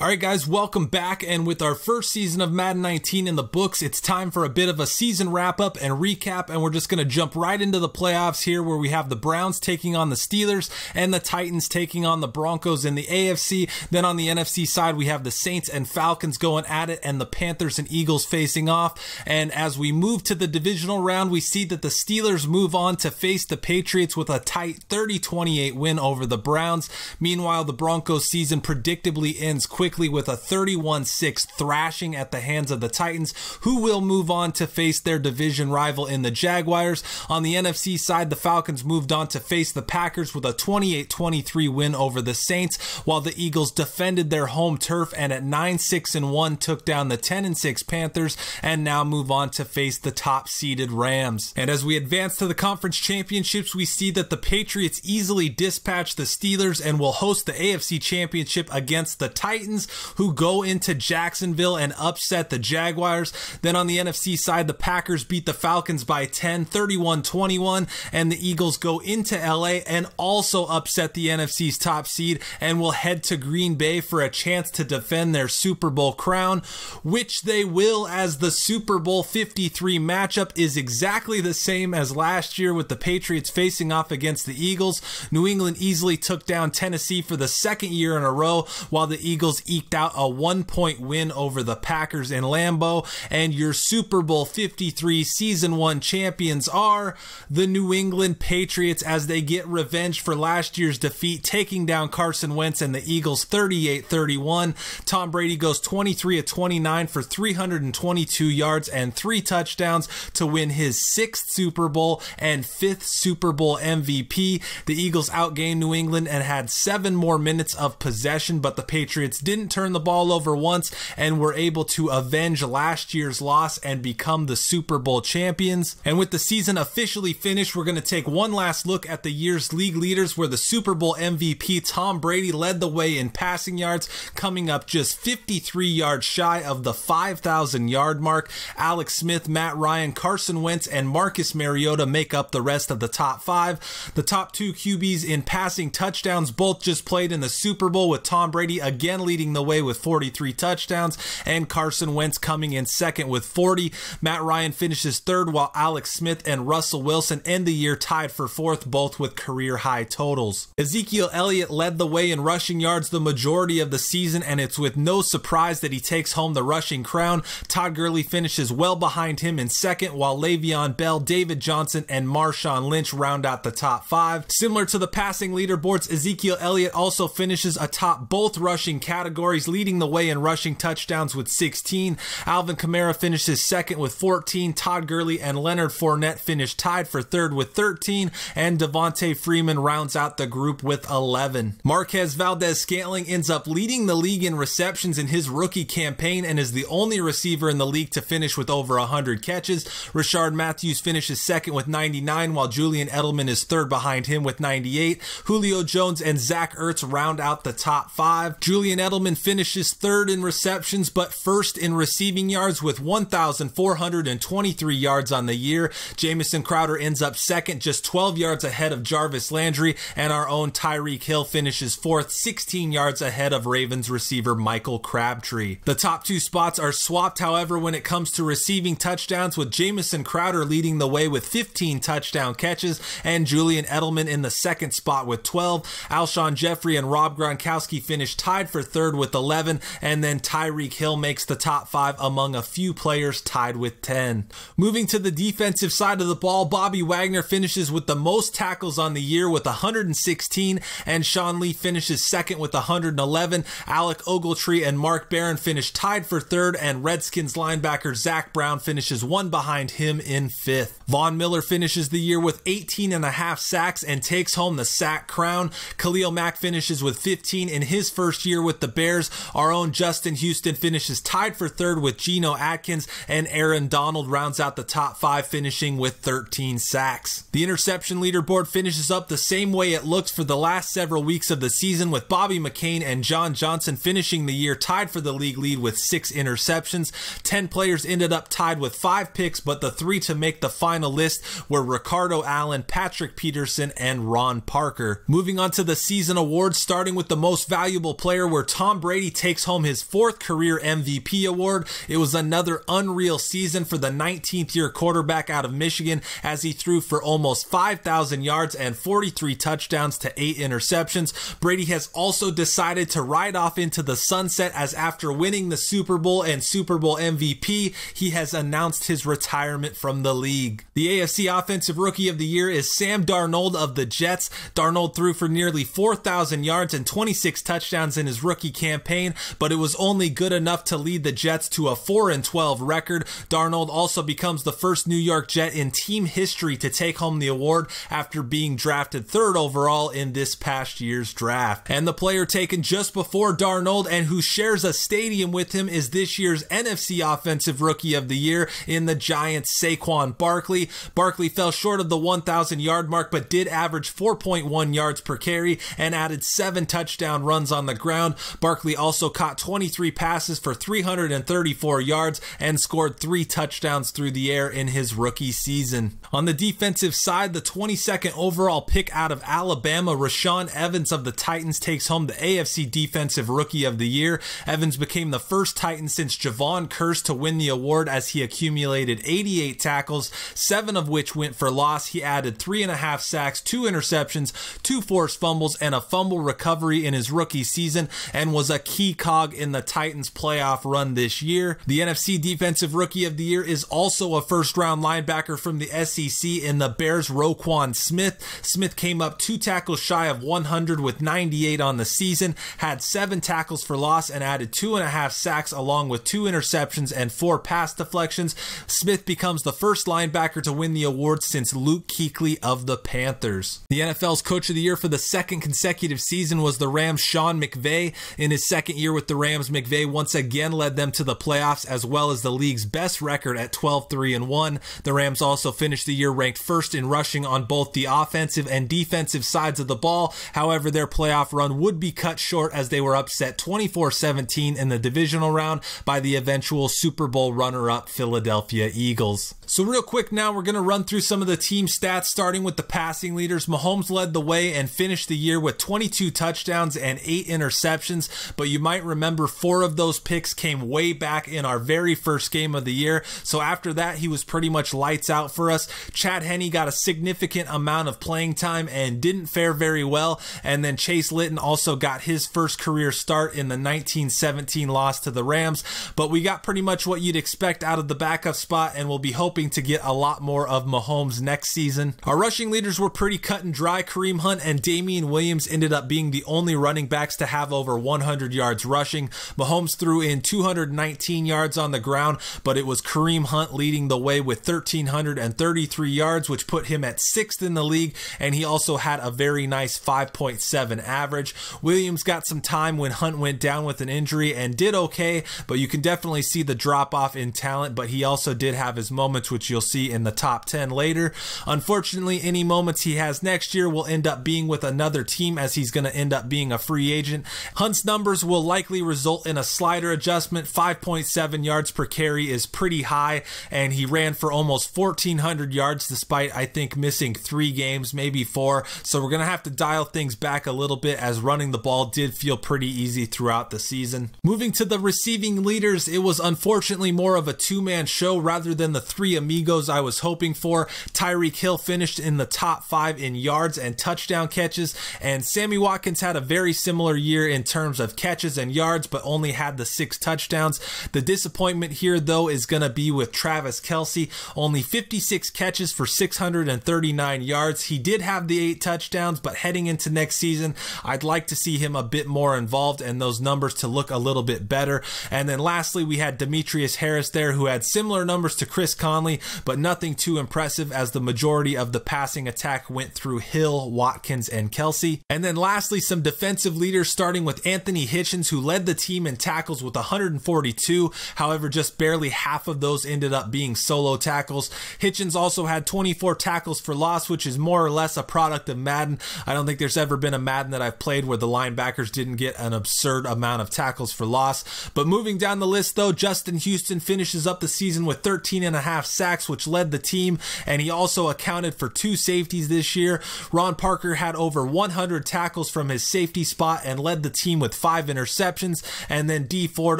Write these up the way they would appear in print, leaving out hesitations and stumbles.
Alright guys, welcome back, and with our first season of Madden 19 in the books, it's time for a bit of a season wrap-up and recap, and we're just going to jump right into the playoffs here where we have the Browns taking on the Steelers and the Titans taking on the Broncos in the AFC. Then on the NFC side, we have the Saints and Falcons going at it and the Panthers and Eagles facing off. And as we move to the divisional round, we see that the Steelers move on to face the Patriots with a tight 30-28 win over the Browns. Meanwhile, the Broncos season predictably ends quickly with a 31-6 thrashing at the hands of the Titans, who will move on to face their division rival in the Jaguars. On the NFC side, the Falcons moved on to face the Packers with a 28-23 win over the Saints, while the Eagles defended their home turf and at 9-6-1 took down the 10-6 Panthers and now move on to face the top-seeded Rams. And as we advance to the conference championships, we see that the Patriots easily dispatch the Steelers and will host the AFC Championship against the Titans, who go into Jacksonville and upset the Jaguars. Then on the NFC side, the Packers beat the Falcons by 10, 31-21, and the Eagles go into LA and also upset the NFC's top seed and will head to Green Bay for a chance to defend their Super Bowl crown, which they will, as the Super Bowl 53 matchup is exactly the same as last year with the Patriots facing off against the Eagles. New England easily took down Tennessee for the second year in a row, while the Eagles eked out a 1-point win over the Packers in Lambeau, and your Super Bowl 53 Season 1 champions are the New England Patriots as they get revenge for last year's defeat, taking down Carson Wentz and the Eagles 38-31. Tom Brady goes 23-29 for 322 yards and 3 touchdowns to win his 6th Super Bowl and 5th Super Bowl MVP. The Eagles outgained New England and had 7 more minutes of possession, but the Patriots didn't turn the ball over once and were able to avenge last year's loss and become the Super Bowl champions. And with the season officially finished, we're going to take one last look at the year's league leaders, where the Super Bowl MVP Tom Brady led the way in passing yards, coming up just 53 yards shy of the 5,000 yard mark. Alex Smith, Matt Ryan, Carson Wentz, and Marcus Mariota make up the rest of the top 5. The top 2 QBs in passing touchdowns both just played in the Super Bowl, with Tom Brady again leading the way with 43 touchdowns and Carson Wentz coming in second with 40. Matt Ryan finishes third, while Alex Smith and Russell Wilson end the year tied for 4th, both with career high totals. Ezekiel Elliott led the way in rushing yards the majority of the season, and it's with no surprise that he takes home the rushing crown. Todd Gurley finishes well behind him in second, while Le'Veon Bell, David Johnson, and Marshawn Lynch round out the top 5. Similar to the passing leaderboards, Ezekiel Elliott also finishes atop both rushing categories, leading the way in rushing touchdowns with 16. Alvin Kamara finishes second with 14. Todd Gurley and Leonard Fournette finish tied for 3rd with 13, and Devontae Freeman rounds out the group with 11. Marquez Valdez-Scantling ends up leading the league in receptions in his rookie campaign and is the only receiver in the league to finish with over 100 catches. Rashard Matthews finishes second with 99, while Julian Edelman is 3rd behind him with 98. Julio Jones and Zach Ertz round out the top 5. Julian Edelman finishes 3rd in receptions, but 1st in receiving yards with 1,423 yards on the year. Jamison Crowder ends up 2nd, just 12 yards ahead of Jarvis Landry, and our own Tyreek Hill finishes 4th, 16 yards ahead of Ravens receiver Michael Crabtree. The top 2 spots are swapped, however, when it comes to receiving touchdowns, with Jamison Crowder leading the way with 15 touchdown catches and Julian Edelman in the 2nd spot with 12. Alshon Jeffrey and Rob Gronkowski finish tied for 3rd with 11, and then Tyreek Hill makes the top 5 among a few players tied with 10. Moving to the defensive side of the ball, Bobby Wagner finishes with the most tackles on the year with 116, and Sean Lee finishes 2nd with 111. Alec Ogletree and Mark Barron finish tied for 3rd, and Redskins linebacker Zach Brown finishes 1 behind him in 5th. Von Miller finishes the year with 18.5 sacks and takes home the sack crown. Khalil Mack finishes with 15 in his first year with the Bears. Our own Justin Houston finishes tied for 3rd with Geno Atkins, and Aaron Donald rounds out the top 5, finishing with 13 sacks. The interception leaderboard finishes up the same way it looks for the last several weeks of the season, with Bobby McCain and John Johnson finishing the year tied for the league lead with 6 interceptions. 10 players ended up tied with 5 picks, but the 3 to make the final list were Ricardo Allen, Patrick Peterson, and Ron Parker. Moving on to the season awards, starting with the most valuable player, where Tom Tom Brady takes home his 4th career MVP award. It was another unreal season for the 19th year quarterback out of Michigan as he threw for almost 5,000 yards and 43 touchdowns to 8 interceptions. Brady has also decided to ride off into the sunset as after winning the Super Bowl and Super Bowl MVP, he has announced his retirement from the league. The AFC Offensive Rookie of the Year is Sam Darnold of the Jets. Darnold threw for nearly 4,000 yards and 26 touchdowns in his rookie campaign, but it was only good enough to lead the Jets to a 4-12 record. Darnold also becomes the first New York Jet in team history to take home the award after being drafted 3rd overall in this past year's draft. And the player taken just before Darnold and who shares a stadium with him is this year's NFC Offensive Rookie of the Year in the Giants, Saquon Barkley. Barkley fell short of the 1,000 yard mark but did average 4.1 yards per carry and added 7 touchdown runs on the ground. Barkley also caught 23 passes for 334 yards and scored 3 touchdowns through the air in his rookie season. On the defensive side, the 22nd overall pick out of Alabama, Rashaan Evans of the Titans takes home the AFC Defensive Rookie of the Year. Evans became the first Titan since Javon Curse to win the award as he accumulated 88 tackles, 7 of which went for loss. He added 3.5 sacks, 2 interceptions, 2 forced fumbles, and a fumble recovery in his rookie season, and was a key cog in the Titans' playoff run this year. The NFC Defensive Rookie of the Year is also a first-round linebacker from the SEC in the Bears' Roquan Smith. Smith came up 2 tackles shy of 100 with 98 on the season, had 7 tackles for loss, and added 2.5 sacks along with 2 interceptions and 4 pass deflections. Smith becomes the first linebacker to win the award since Luke Kuechly of the Panthers. The NFL's Coach of the Year for the 2nd consecutive season was the Rams' Sean McVay. In his 2nd year with the Rams, McVay once again led them to the playoffs as well as the league's best record at 12-3-1. The Rams also finished the year ranked 1st in rushing on both the offensive and defensive sides of the ball. However, their playoff run would be cut short as they were upset 24-17 in the divisional round by the eventual Super Bowl runner-up Philadelphia Eagles. So real quick now, we're going to run through some of the team stats, starting with the passing leaders. Mahomes led the way and finished the year with 22 touchdowns and 8 interceptions, but you might remember 4 of those picks came way back in our very first game of the year. So after that, he was pretty much lights out for us. Chad Henne got a significant amount of playing time and didn't fare very well. And then Chase Litton also got his first career start in the 19-17 loss to the Rams. But we got pretty much what you'd expect out of the backup spot, and we'll be hoping to get a lot more of Mahomes next season. Our rushing leaders were pretty cut and dry. Kareem Hunt and Damian Williams ended up being the only running backs to have over 100 yards rushing. Mahomes threw in 219 yards on the ground, but it was Kareem Hunt leading the way with 1,333 yards, which put him at 6th in the league, and he also had a very nice 5.7 average. Williams got some time when Hunt went down with an injury and did okay, but you can definitely see the drop off in talent, but he also did have his moments, which you'll see in the top 10 later. Unfortunately, any moments he has next year will end up being with another team as he's going to end up being a free agent. Hunt's numbers will likely result in a slider adjustment. 5.7 yards per carry is pretty high, and he ran for almost 1,400 yards despite, I think, missing 3 games, maybe 4. So we're going to have to dial things back a little bit as running the ball did feel pretty easy throughout the season. Moving to the receiving leaders, it was unfortunately more of a 2-man show rather than the 3 amigos I was hoping for. Tyreek Hill finished in the top 5 in yards and touchdown catches, and Sammy Watkins had a very similar year in terms of catches and yards, but only had the 6 touchdowns. The disappointment here, though, is going to be with Travis Kelce. Only 56 catches for 639 yards. He did have the 8 touchdowns, but heading into next season, I'd like to see him a bit more involved and those numbers to look a little bit better. And then lastly, we had Demetrius Harris there, who had similar numbers to Chris Conley, but nothing too impressive as the majority of the passing attack went through Hill, Watkins, and Kelce. And then lastly, some defensive leaders, starting with Anthony Hitchens, who led the team in tackles with 142. However, just barely half of those ended up being solo tackles. Hitchens also had 24 tackles for loss, which is more or less a product of Madden. I don't think there's ever been a Madden that I've played where the linebackers didn't get an absurd amount of tackles for loss. But moving down the list, though, Justin Houston finishes up the season with 13.5 sacks, which led the team, and he also accounted for 2 safeties this year. Ron Parker had over 100 tackles from his safety spot and led the team with with 5 interceptions, and then D Ford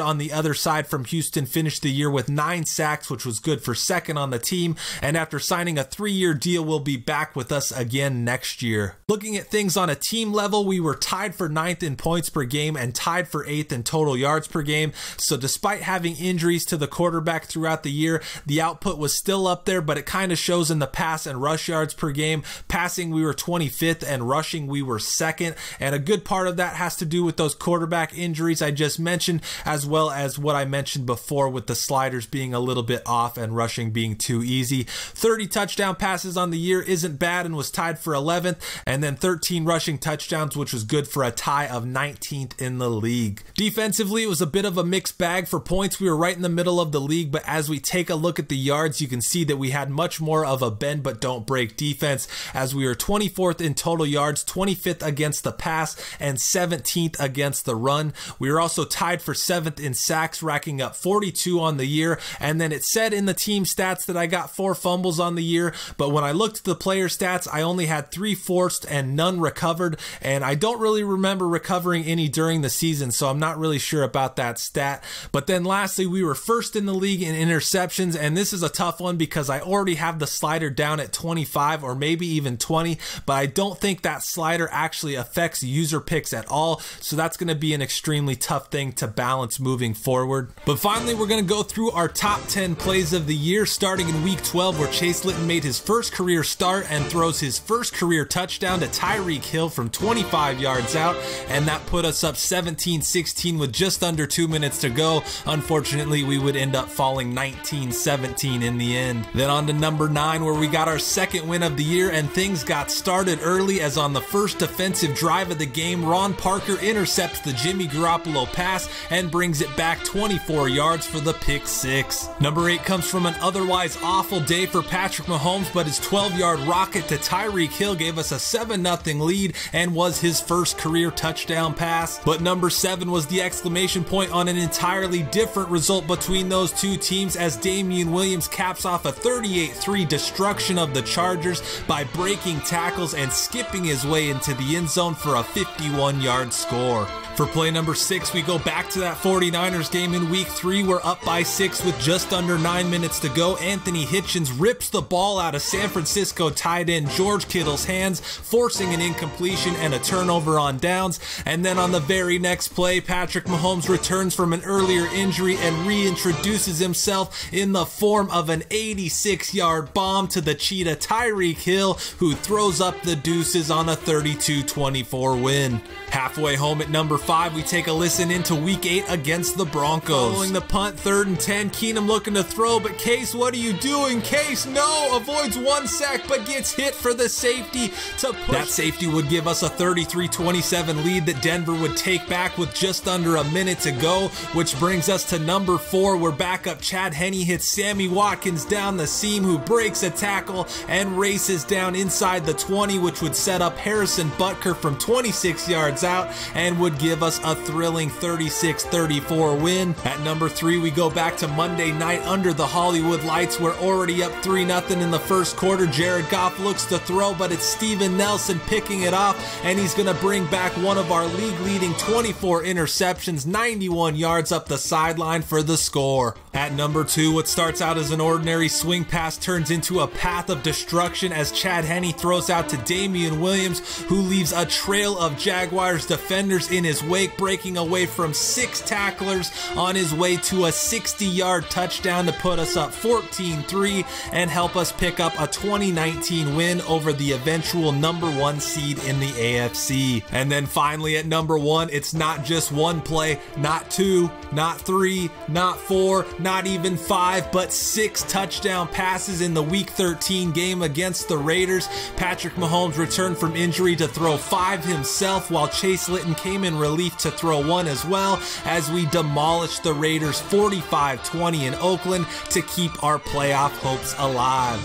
on the other side from Houston finished the year with 9 sacks, which was good for second on the team, and after signing a 3-year deal will be back with us again next year. Looking at things on a team level, we were tied for 9th in points per game and tied for 8th in total yards per game, so despite having injuries to the quarterback throughout the year, the output was still up there, but it kind of shows in the pass and rush yards per game. Passing we were 25th and rushing we were 2nd, and a good part of that has to do with those quarterback injuries I just mentioned, as well as what I mentioned before with the sliders being a little bit off and rushing being too easy. 30 touchdown passes on the year isn't bad and was tied for 11th, and then 13 rushing touchdowns, which was good for a tie of 19th in the league. Defensively, it was a bit of a mixed bag. For points, we were right in the middle of the league, but as we take a look at the yards, you can see that we had much more of a bend but don't break defense, as we were 24th in total yards, 25th against the pass, and 17th against the run. We were also tied for 7th in sacks, racking up 42 on the year, and then it said in the team stats that I got 4 fumbles on the year, but when I looked at the player stats, I only had 3 forced and none recovered, and I don't really remember recovering any during the season, so I'm not really sure about that stat. But then lastly, we were 1st in the league in interceptions, and this is a tough one because I already have the slider down at 25 or maybe even 20, but I don't think that slider actually affects user picks at all, so that's going to be an extremely tough thing to balance moving forward. But finally, we're going to go through our top 10 plays of the year, starting in week 12 where Chase Litton made his first career start and throws his first career touchdown to Tyreek Hill from 25 yards out, and that put us up 17-16 with just under 2 minutes to go. Unfortunately, we would end up falling 19-17 in the end. Then on to number 9 where we got our second win of the year, and things got started early as on the first defensive drive of the game, Ron Parker intercepts the Jimmy Garoppolo pass and brings it back 24 yards for the pick 6. Number 8 comes from an otherwise awful day for Patrick Mahomes, but his 12-yard rocket to Tyreek Hill gave us a 7-0 lead and was his first career touchdown pass. But number 7 was the exclamation point on an entirely different result between those two teams, as Damian Williams caps off a 38-3 destruction of the Chargers by breaking tackles and skipping his way into the end zone for a 51-yard score. For play number 6, we go back to that 49ers game in week 3. We're up by 6 with just under 9 minutes to go. Anthony Hitchens rips the ball out of San Francisco tight end George Kittle's hands, forcing an incompletion and a turnover on downs. And then on the very next play, Patrick Mahomes returns from an earlier injury and reintroduces himself in the form of an 86-yard bomb to the cheetah Tyreek Hill, who throws up the deuces on a 32-24 win. Halfway home at number 5, we take a listen into week 8 against the Broncos. Following the punt, 3rd and 10, Keenum looking to throw, but Case, what are you doing? Case, no, avoids 1 sack, but gets hit for the safety to push. That safety would give us a 33-27 lead that Denver would take back with just under a minute to go, which brings us to number 4, where backup Chad Henne hits Sammy Watkins down the seam, who breaks a tackle and races down inside the 20, which would set up Harrison Butker from 26 yards out and would give us a thrilling 36-34 win. At number 3, we go back to Monday night under the Hollywood lights. We're already up 3-0 in the first quarter. Jared Goff looks to throw, but it's Steven Nelson picking it off, and he's going to bring back one of our league-leading 24 interceptions, 91 yards up the sideline for the score. At number 2, what starts out as an ordinary swing pass turns into a path of destruction as Chad Henne throws out to Damian Williams, who leaves a trail of Jaguars defenders in his wake, breaking away from 6 tacklers on his way to a 60-yard touchdown to put us up 14-3 and help us pick up a 2019 win over the eventual number 1 seed in the AFC. And then finally at number 1, it's not just one play, not 2, not 3, not 4, not even 5, but 6 touchdown passes in the Week 13 game against the Raiders. Patrick Mahomes returned from injury to throw 5 himself, while Chase Litton came in relief to throw 1 as well, as we demolished the Raiders 45-20 in Oakland to keep our playoff hopes alive.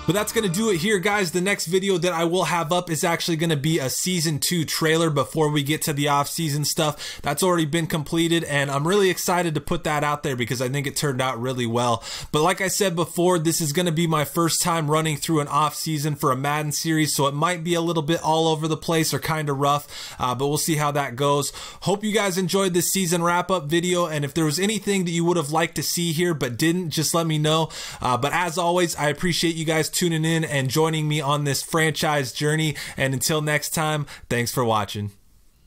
But that's going to do it here, guys. The next video that I will have up is actually going to be a season 2 trailer before we get to the off-season stuff. That's already been completed, and I'm really excited to put that out there because I think it turned out really well. But like I said before, this is going to be my first time running through an off-season for a Madden series, so it might be a little bit all over the place or kind of rough, but we'll see how that goes. Hope you guys enjoyed this season wrap-up video, and if there was anything that you would have liked to see here but didn't, just let me know. But as always, I appreciate you guys tuning in and joining me on this franchise journey, and until next time, thanks for watching.